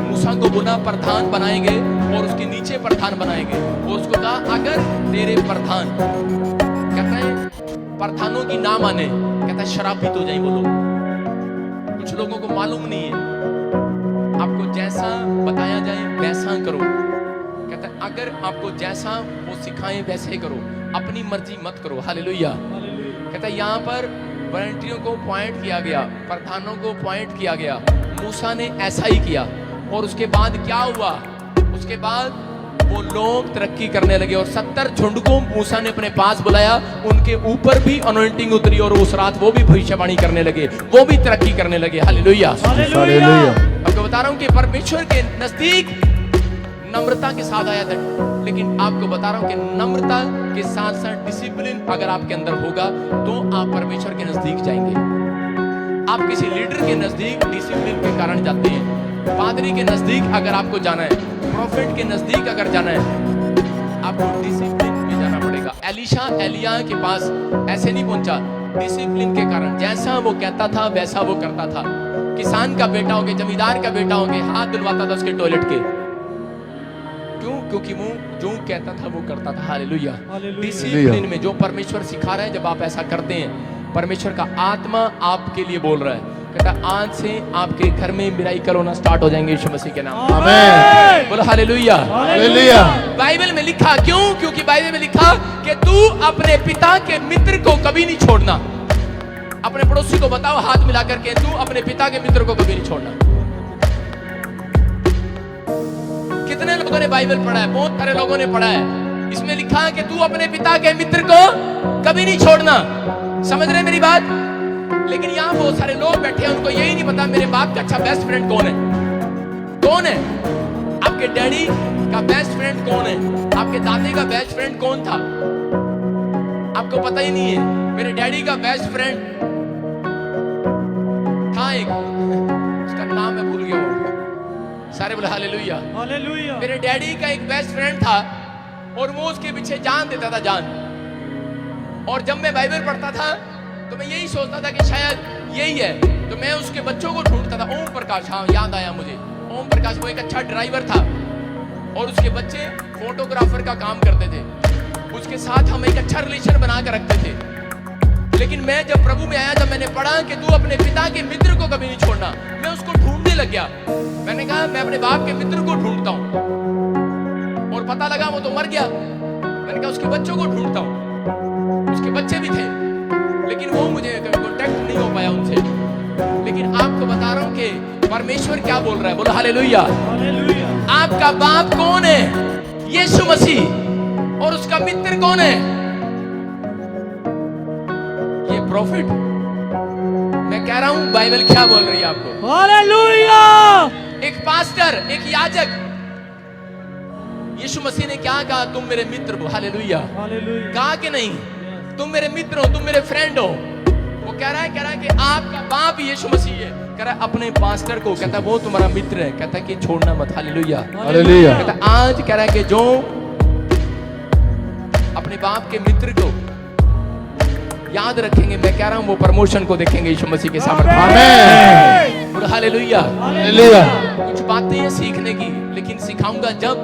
मूसा को बुना प्रधान बनाएंगे और उसके नीचे प्रधान बनाएंगे, वो उसको कहा अगर तेरे प्रधान, कहता है प्रधानों की ना माने, कहता है शराबित हो जाए वो लोग। कुछ लोगों को मालूम नहीं है, आपको जैसा बताया जाए वैसा करो। कहता है अगर आपको जैसा वो सिखाएं वैसे करो, अपनी मर्जी मत करो। हालेलुया। कहता है यहाँ पर वॉलंटियरों को पॉइंट किया गया, प्रधानों को पॉइंट किया गया। मूसा ने ऐसा ही किया और उसके बाद क्या हुआ? उसके बाद वो लोग तरक्की करने लगे और 70 झुंड को मूसा ने अपने पास बुलाया। उनके ऊपर भी अनॉइंटिंग उतरी और उस रात वो भी भविष्यवाणी करने लगे, वो भी तरक्की करने लगे। हालेलुया। हालेलुया आपको बता रहा हूं कि परमेश्वर के नजदीक नम्रता के साथ आया था, लेकिन आपको बता रहा हूं कि नम्रता के साथ साथ डिसिप्लिन अगर आपके अंदर होगा तो आप परमेश्वर के नजदीक जाएंगे। आप किसी लीडर के नजदीक डिसिप्लिन के कारण जाते हैं, पादरी के नजदीक अगर आपको जाना है, प्रॉफिट के नजदीक अगर जाना है, आपको डिसिप्लिन में जाना पड़ेगा। एलीशा एलिया के पास ऐसे नहीं पहुंचा, डिसिप्लिन के कारण। जैसा वो कहता था वैसा वो करता था। किसान का बेटा हो गया, जमींदार का बेटा हो गया, हाथ धुलवाता था उसके टॉयलेट के। क्यों? क्योंकि वो जो कहता था वो करता था। हालेलुया। डिसिप्लिन में जो परमेश्वर सिखा रहा है, जब आप ऐसा करते हैं, परमेश्वर का आत्मा आपके लिए बोल रहा है, कहता आज से आपके घर में मिराकल होना स्टार्ट हो जाएंगे यीशु मसीह के नाम। आमीन। बोलो हालेलुया। हालेलुया। बाइबल में लिखा, क्यों? क्योंकि बाइबल में लिखा कि तू अपने पिता के मित्र को कभी नहीं छोड़ना। अपने पड़ोसी को बताओ हाथ मिला करके, तू अपने पिता के मित्र को कभी नहीं छोड़ना। कितने लोगों ने बाइबल पढ़ा है? बहुत सारे लोगों ने पढ़ा है। इसमें लिखा है कि तू अपने पिता के मित्र को कभी नहीं छोड़ना। समझ रहे मेरी बात? लेकिन यहाँ बहुत सारे लोग बैठे हैं, उनको यही नहीं पता मेरे बाप का अच्छा बेस्ट फ्रेंड कौन है। कौन है? आपके डैडी का बेस्ट फ्रेंड कौन है? आपके दादी का बेस्ट फ्रेंड कौन था? आपको पता ही नहीं है। मेरे डैडी का बेस्ट फ्रेंड था एक, उसका नाम मैं भूल गया हूँ। सारे बोले हालेलुया। हालेलुया मेरे डैडी का एक बेस्ट फ्रेंड था और वो उसके पीछे जान देता था, जान। और जब मैं बाइबल पढ़ता था तो मैं यही सोचता था कि शायद यही है, तो मैं उसके बच्चों को ढूंढता था। ओम प्रकाश, हाँ याद आया मुझे, ओम प्रकाश वो एक अच्छा ड्राइवर था और उसके बच्चे फोटोग्राफर का काम करते थे। उसके साथ हम एक अच्छा रिलेशन बना कर रखते थे। लेकिन मैं जब प्रभु में आया, जब मैंने पढ़ा कि तू अपने पिता के मित्र को कभी नहीं छोड़ना, मैं उसको ढूंढने लग गया। मैंने कहा मैं अपने बाप के मित्र को ढूंढता हूं और पता लगा वो तो मर गया। मैंने कहा उसके बच्चों को ढूंढता हूं। उसके बच्चे भी थे लेकिन वो मुझे कांटेक्ट नहीं हो पाया उनसे। लेकिन आपको बता रहा हूं कि परमेश्वर क्या बोल रहा है। बोलो हालेलुया। हालेलुया आपका बाप कौन है? यीशु मसीह। और उसका मित्र कौन है? ये प्रॉफिट। मैं कह रहा हूं बाइबल क्या बोल रही है आपको। हालेलुया एक पास्टर, एक याजक, यीशु मसीह ने क्या कहा? तुम मेरे मित्र हो। हालेलुया। हालेलुया कहा कि नहीं? तुम मेरे मित्र हो, तुम मेरे फ्रेंड हो। वो कह रहा है कि आपका बाप यीशु मसीह है। कह रहा है अपने पास्टर को, कहता है वो तुम्हारा मित्र है, कहता है कि छोड़ना मत। हालेलुया। हालेलुया। कहता है आज कह रहा है कि जो अपने बाप के मित्र को याद रखेंगे, मैं कह रहा हूं वो प्रमोशन को देखेंगे यीशु मसीह के सामने। आमीन। बोलो हालेलुया। हालेलुया। कुछ बातें हैं सीखने की, लेकिन सिखाऊंगा जब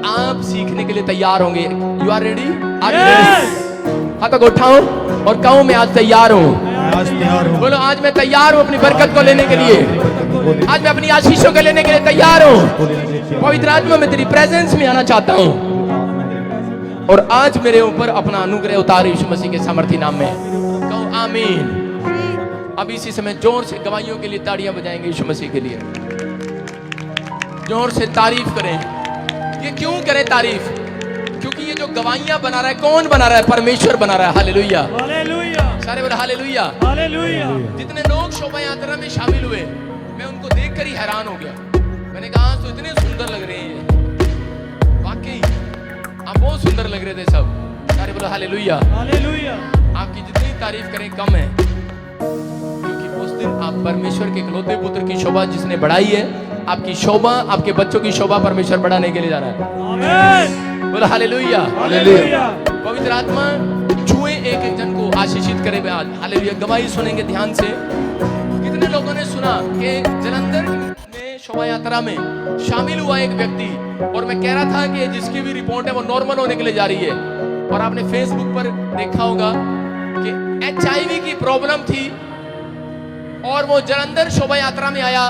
आप सीखने के लिए तैयार होंगे। You are ready? हाथों को उठाओ और कहो मैं आज तैयार हूँ। बोलो आज मैं तैयार हूँ अपनी बरकत को लेने के लिए। आज मैं अपनी आशीषों को लेने के लिए तैयार हूँ। पवित्र आत्मा में तेरी प्रेजेंस में आना चाहता हूँ और आज मेरे ऊपर अपना अनुग्रह उतार यीशु मसीह के सामर्थी नाम में। कहो आमीन। अब इसी समय जोर से गवाहियों के लिए ताड़ियां बजाएंगे यीशु मसीह के लिए। जोर से तारीफ करें। ये क्यों करें तारीफ? क्योंकि ये जो गवाहियां बना रहा है, कौन बना रहा है? परमेश्वर बना रहा है। हालेलुया, हालेलुया, सारे बोले हालेलुया। हालेलुया। जितने लोग शोभा यात्रा में शामिल हुए, मैं उनको देखकर ही हैरान हो गया। मैंने कहा तो इतने सुंदर लग रहे हैं, वाकई आप बहुत सुंदर लग रहे थे सब। सारे बोले हालेलुया। हालेलुया। आपकी जितनी तारीफ करें कम है, क्योंकि उस दिन आप परमेश्वर के इकलौते पुत्र की शोभा जिसने बढ़ाई है, आपकी शोभा, आपके बच्चों की शोभा परमेश्वर बढ़ाने के लिए जा रहा है। आमीन। बोला हालेलुया। हालेलुया। पवित्र आत्मा छुए एक एक जन को, आशीषित करे आज। हालेलुया। गवाही सुनेंगे ध्यान से। कितने लोगों ने सुना कि जलंधर में शोभा यात्रा में शामिल हुआ एक व्यक्ति, और मैं कह रहा था कि जिसकी भी रिपोर्ट है वो नॉर्मल होने के लिए जा रही है। और आपने फेसबुक पर देखा होगा कि HIV की प्रॉब्लम थी, और वो जलंधर शोभा यात्रा में आया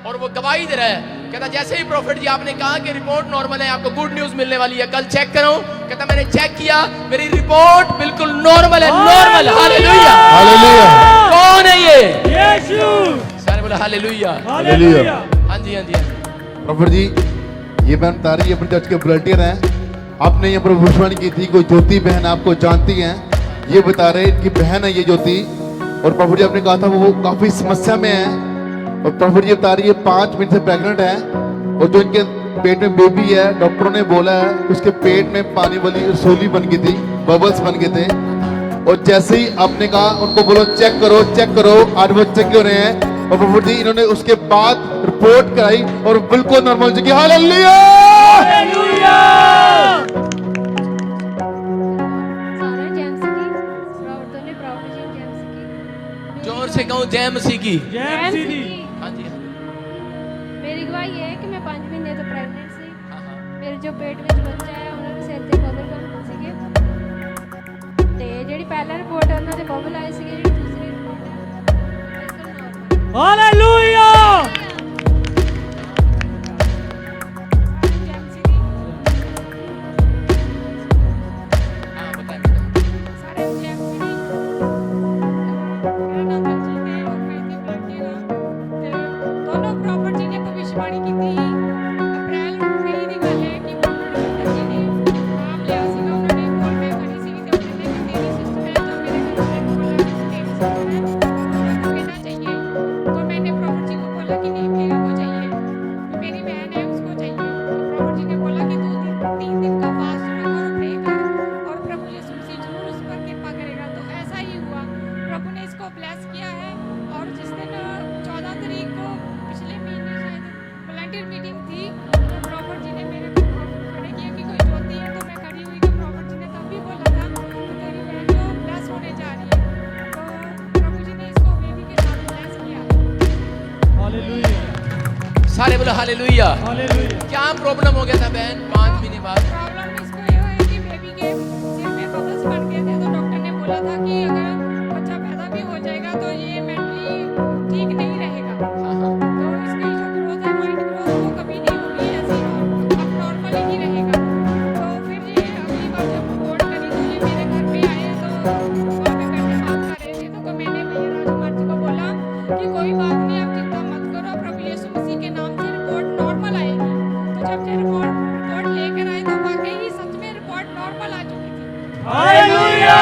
और वो गवाही दे रहा है। कहता जैसे ही प्रॉफिट जी आपने कहा कि रिपोर्ट नॉर्मल है, आपको गुड न्यूज मिलने वाली है, कल चेक करो। कहता मैंने चेक किया, मेरी रिपोर्ट बिल्कुल नॉर्मल है। नॉर्मल। हालेलुया। हालेलुया। कौन है ये? यीशु। सारे बोला हालेलुया। हालेलुया। हाँ जी, हाँ जी, हाँ जी। प्रॉफिट जी, ये बहन बता रही है अपने चर्च के वॉलंटियर हैं। आपने ये भविष्यवाणी की थी, कोई ज्योति बहन आपको जानती हैं, ये बता रहे कि बहन है ये ज्योति। और प्रॉफिट जी आपने कहा था वो काफी समस्या में है, और प्रॉफिट जी बता रही है 5 महीने से प्रेग्नेंट है, और जो इनके पेट में बेबी है, डॉक्टरों ने बोला है कि उसके पेट में पानी वाली रसोली बन गई थी, बबल्स बन गए थे। और जैसे ही आपने कहा उनको बोलो चेक करो, चेक करो, 8 बजे चेक हो रहे हैं। और प्रॉफिट जी इन्होंने उसके बाद रिपोर्ट कराई और बिल्कुल नॉर्मल हो गई। हालेलुया। हालेलुया। सारा जेम्स की प्रॉपर्टी ने प्रॉपर्टी जेम्स की जोर से कहूँ जय मसीह की। जय मसीह दी। हाँ जी, मेरी गवाही ये है कि मैं 5 महीने तो प्रेग्नेंट सी हाँ हाँ। मेरे जो पेट ਵਿੱਚ ਬੱਚਾ ਹੈ ਉਹਨਾਂ ਦੇ ਸਿਰ ਤੇ ਬਬਲ ਗਮ ਸੀਗੇ ਤੇ ਜਿਹੜੀ ਪਹਿਲਾ ਰਿਪੋਰਟ ਉਹਨਾਂ ਦੇ ਬਬਲ ਆਏ ਸੀਗੇ ਜਿਹੜੀ ਦੂਸਰੀ ਰਿਪੋਰਟ ਹੈ ਬਿਲਕੁਲ ਨਾਰਮਲ हालेलुया। हाँ, बताएं, बताएं। ਸਾਰੇ ਜੈਮਸ ਦੀ ਮੇਰਾ ਨਾਮ ਬਲਜੀਤ ਹੈ ਔਰ ਮੈਂ ਇੱਥੇ ਬਲੱਡ ਦੇਣਾ ਤੇ ਦੋਨੋਂ ਪ੍ਰੋਪਰਟੀ ਨੇ ਭਵਿੱਖਬਾਣੀ ਕੀਤੀ ਸੀ ਅਪ੍ਰੈਲ ਮਈ ਦੀ ਗੱਲ ਹੈ ਕਿ ਪ੍ਰੋਪਰਟੀ ਜੀ ਨੇ ਨਾਮ ਲਿਆ ਸੀਗਾ ਉਹਨਾਂ ਨੇ ਕੋਲ ਮੈਂ ਖੜੀ ਸੀ ਤੇ ਉਹਨੇ ਕਿ ਤੇਰੀ ਸਿਸਟਰ है जो मेरे घर में बोला कि तेरी सिस्टर है तो कहना चाहिए तो मैंने प्रॉपर्टी को बोला कि नहीं मेरे को चाहिए मेरी बहन है उसको चाहिए तो प्रॉपर्टी ने बोला कि 2-3 दिन का फास्ट रखो और प्रे कर और प्रभु यीशु मसीह जरूर उस पर कृपा करेगा। तो ऐसा ही हुआ, प्रभु ने इसको ब्लेस किया है। और जिस दिन 14 तारीख को पिछले महीने शायद वॉलंटियर मीटिंग थी तो प्रॉफिट जी ने मेरे को खड़े किया कि कोई ज्योति है, तो मैं खड़ी हुई तो प्रॉफिट जी ने तब भी बोला था कि तेरी बहन जो ब्लेस होने जा रही है। तो प्रभु जी ने इसको बेबी के साथ ब्लेस किया। हालेलुया। सारे बोला हालेलुया। हालेलुया। क्या प्रॉब्लम हो गया था बहन 5 महीने बाद? प्रॉब्लम इसको ये है कि बेबी के सिर में बबल्स बन गए थे, तो डॉक्टर ने बोला था कि अगर बच्चा पैदा भी हो जाएगा तो ये मेंटली ठीक नहीं रहेगा। हाँ हाँ। तो इसकी जो ग्रोथ है, माइंड ग्रोथ, वो कभी नहीं होगी ऐसी, अब नॉर्मल ही रहेगा। तो फिर ये अगली बार जब रिपोर्ट करी तो ये मेरे घर पे आए तो वहाँ पे बैठे बात कर रहे थे, तो मैंने भैया राजकुमार जी को बोला कि कोई बात नहीं, आप चिंता मत करो, प्रभु यीशु मसीह के नाम से रिपोर्ट नॉर्मल आएगी। तो जब ये रिपोर्ट लेकर आए तो वाकई ही सच में रिपोर्ट नॉर्मल आ चुकी थी। हालेलुया।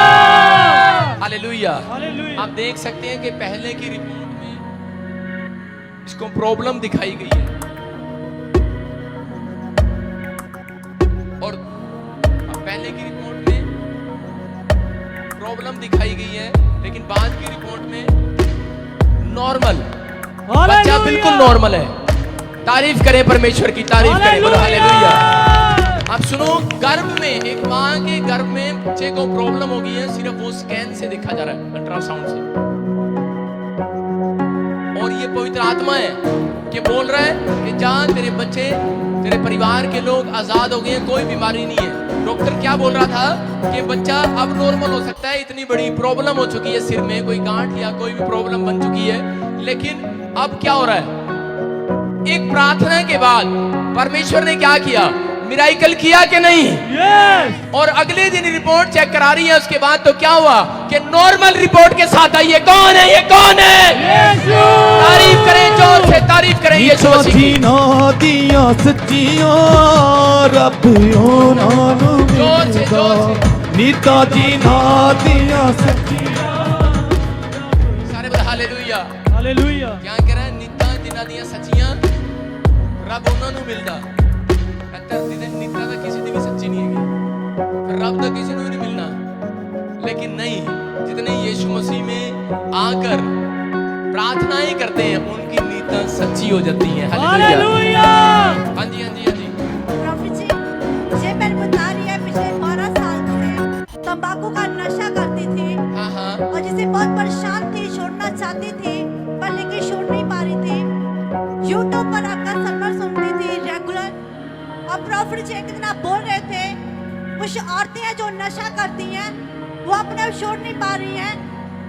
हालेलुया। हालेलुया। आप देख सकते हैं कि पहले की रिपोर्ट में इसको प्रॉब्लम दिखाई गई है, और पहले की रिपोर्ट में प्रॉब्लम दिखाई गई है, लेकिन बाद की रिपोर्ट में नॉर्मल, बच्चा बिल्कुल नॉर्मल है। तारीफ करें परमेश्वर की, तारीफ करें, बोलो हालेलुया। आप सुनो, गर्भ में, एक माँ के गर्भ में बच्चे को प्रॉब्लम हो गई है, सिर्फ वो स्कैन से देखा जा रहा है, अल्ट्रासाउंड से। और ये पवित्र आत्मा है कि बोल रहा है कि जा तेरे बच्चे, तेरे परिवार के लोग आजाद हो गए हैं, कोई बीमारी नहीं है। डॉक्टर क्या बोल रहा था कि बच्चा अब नॉर्मल हो सकता है, इतनी बड़ी प्रॉब्लम हो चुकी है, सिर में कोई गांठ या कोई भी प्रॉब्लम बन चुकी है। लेकिन अब क्या हो रहा है, एक प्रार्थना के बाद परमेश्वर ने क्या किया, मिराइकल किया कि नहीं? यस और अगले दिन रिपोर्ट चेक करा रही है, उसके बाद तो क्या हुआ कि नॉर्मल रिपोर्ट के साथ आई है। कौन है ये? कौन है? यीशु तारीफ करें, जोर से तारीफ करें यीशु मसीह की। ਦੀਆਂ ਸੱਚੀਆਂ ਰੱਬ ਉਹਨਾਂ ਨੂੰ जोर से, जोर से। ਨੀਤਾਂ ਜੀਨਾਂ ਦੀਆਂ ਸੱਚੀਆਂ सारे बोले हालेलुया। हालेलुया क्या कह रहा है? नीता जिन्हां दियां सच्चियां रब ਉਹਨਾਂ ਨੂੰ ਮਿਲਦਾ। ਧਰਤੀ ਦੇ ਨੀਤਾ ਤਾਂ ਕਿਸੇ ਦੀ ਵੀ ਸੱਚੀ ਨਹੀਂ ਹੈਗੀ, रब तो किसी को भी नहीं मिलना। लेकिन नहीं, जितने यीशु मसीह में आकर प्रार्थनाएं करते हैं उनकी नीता सच्ची हो जाती हैं। हालेलुया। हालेलुया हाँ जी, हाँ जी, हाँ जी। प्रॉफिट जी ये मैंने बता रही है पिछले 12 साल से तंबाकू का नशा करती थी हाँ हाँ और जिसे बहुत परेशान थी, छोड़ना चाहती थी पर लेकिन छोड़ नहीं पा रही थी। यूट्यूब पर आपका सरवर सुनती थी रेगुलर, और प्रॉफिट जी एक दिन आप बोल रहे थे कुछ औरतें हैं जो नशा करती हैं वो अपने आप छोड़ नहीं पा रही हैं,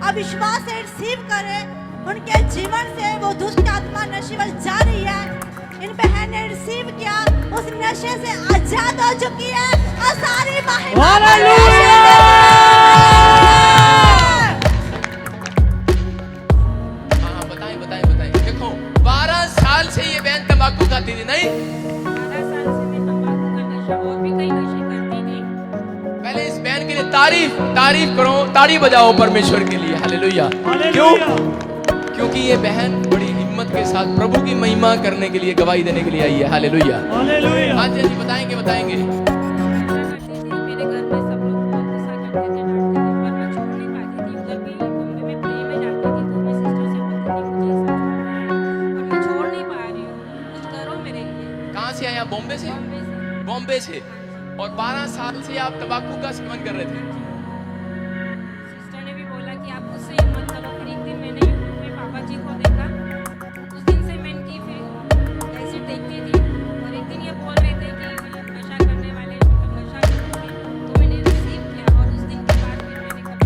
अब विश्वास से रिसीव करें, उनके जीवन से वो दुष्ट आत्मा नशे जा रही है। इन बहन ने रिसीव किया, उस नशे से आजाद हो चुकी है और सारी महिमा हालेलुया हाँ, बताएं बताएं बताएं। देखो 12 साल से ये बहन तंबाकू खाती थी, नहीं? 12 साल से मैं तंबाकू का नशा और भी कई नशे करती थी। पहले इस बहन के लिए तारीफ करो, ताड़ी बजाओ परमेश्वर के लिए। हालेलुया। क्यों? हालेलुया क्योंकि ये बहन बड़ी हिम्मत के साथ प्रभु की महिमा करने के लिए, गवाही देने के लिए आई है। हालेलुया। हालेलुया हाँ जी, हाँ जी, बताएंगे बताएंगे। नशा करती थी, मेरे घर में सब लोग बहुत गुस्सा करते थे, डांटते थे, पर मैं छोड़ नहीं पाती थी। उधर भी बॉम्बे में प्रे में जाती थी तो मैं सिस्टर से बोलती थी मुझे ये सब छोड़ना है, पर मैं छोड़ नहीं पा रही हूँ, कुछ करो मेरे लिए। कहाँ से आया? बॉम्बे से? बॉम्बे से। बॉम्बे से। और 12 साल से आप तंबाकू का सेवन कर रहे थे। सिस्टर ने भी बोला कि आप मुझसे ये मत करो। फिर एक दिन मैंने यूट्यूब में पापा जी को देखा, उस दिन से मैं इनकी फिर ऐसे देखती थी, और एक दिन ये बोल रहे थे कि नशा करने वाले नशा करोगे, तो मैंने रिसीव किया और उस दिन के बाद फिर मैंने कभी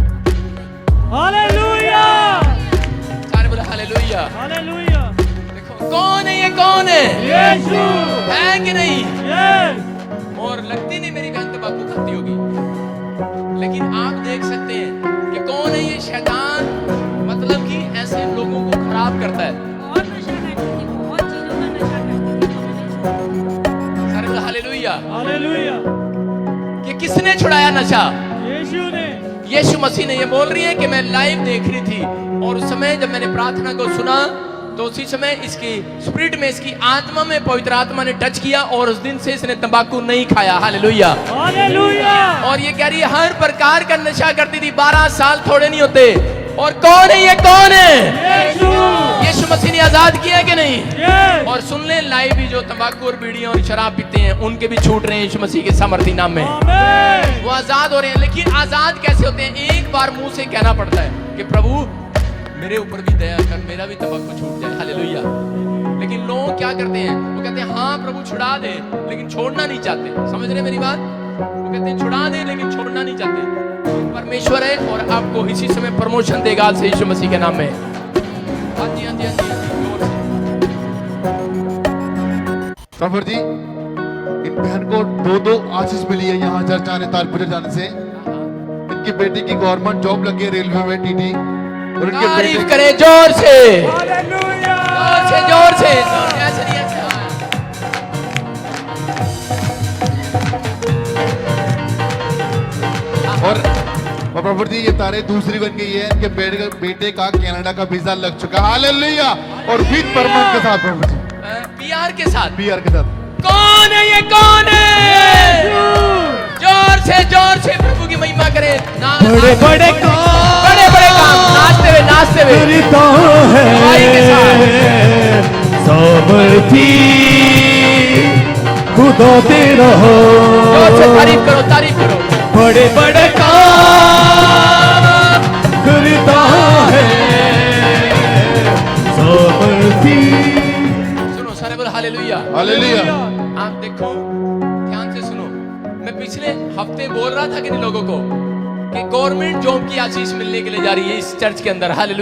नहीं। हालेलुया सारे बोले हालेलुया। हालेलुया देखो कौन है ये? कौन है? यीशु है कि नहीं? यस और लगती नहीं मेरी बहन तंबाकू खाती होगी, लेकिन आप देख सकते हैं कि कौन है ये शैतान, मतलब कि ऐसे लोगों को खराब करता है। बहुत नशा करती थी, बहुत चीज़ों का नशा करती थी, तो मैंने छोड़ा। सारे बोले हालेलुया। हालेलुया कि किसने छुड़ाया नशा? यीशु ने यीशु मसीह ने। ये बोल रही है कि मैं लाइव देख रही थी और उस समय जब मैंने प्रार्थना को सुना तो उसी समय इसकी स्पिरिट में, इसकी आत्मा में पवित्र आत्मा ने टच किया और उस दिन से इसने तंबाकू नहीं खाया। हालेलुया। हालेलुया और ये कह रही है हर प्रकार का नशा करती थी, 12 साल थोड़े नहीं होते। और कौन है ये? कौन है? यीशु यीशु मसीह ने आजाद किया कि नहीं? यस और सुन ले, लाइव भी जो तंबाकू और बीड़ियां और शराब पीते हैं उनके भी छूट रहे हैं यीशु मसीह के सामर्थी नाम में। आमीन वो आजाद हो रहे हैं। लेकिन आजाद कैसे होते हैं? एक बार मुंह से कहना पड़ता है कि प्रभु मेरे ऊपर भी दया कर, मेरा भी तंबाकू छूट जाए। हालेलुया। लेकिन लोग क्या करते हैं? वो कहते हैं हाँ प्रभु छुड़ा दे, लेकिन छोड़ना नहीं चाहते। समझ रहे मेरी बात? वो कहते हैं छुड़ा दे लेकिन छोड़ना नहीं चाहते। परमेश्वर है और आपको इसी समय प्रमोशन देगा आज से यीशु मसीह के नाम में। हाँ जी, हाँ जी, हाँ जी, हाँ जी, जोर से। प्रॉफिट जी, इन बहन को 2-2 आशीष मिली है यहाँ चर्च आने, तारपुर जाने से। इनकी बेटी की गवर्नमेंट जॉब लगी है रेलवे में, टीटी। और इनके तारीफ बेटे करें जोर से, हालेलुया जोर से, जोर से। ऐसे नहीं, ऐसे। और प्रॉफिट जी ये तारे दूसरी बन गई है, इनके बेटे का कनाडा का वीजा लग चुका है। हालेलुया। और विद परमिट के साथ प्रॉफिट जी, पीआर के साथ। पीआर के साथ। कौन है ये? कौन है? जोर से प्रभु की महिमा करें। बड़े बड़े काम बड़े बड़े काम, नाचते हुए नाचते हुए करता गवाही के साथ। है सामर्थी खुदा तेरा हो। जोर से तारीफ करो, तारीफ करो। बड़े बड़े काम करता है सामर्थी। सुनो सारे बोलो हालेलुया। हालेलुया। आप देखो ध्यान से सुनो। मैं पिछले हफ्ते बोल रहा था कि लोगों को कि गवर्नमेंट जॉब की आशीष मिलने के लिए जा रही है इस चर्च के अंदर। हालेलुया।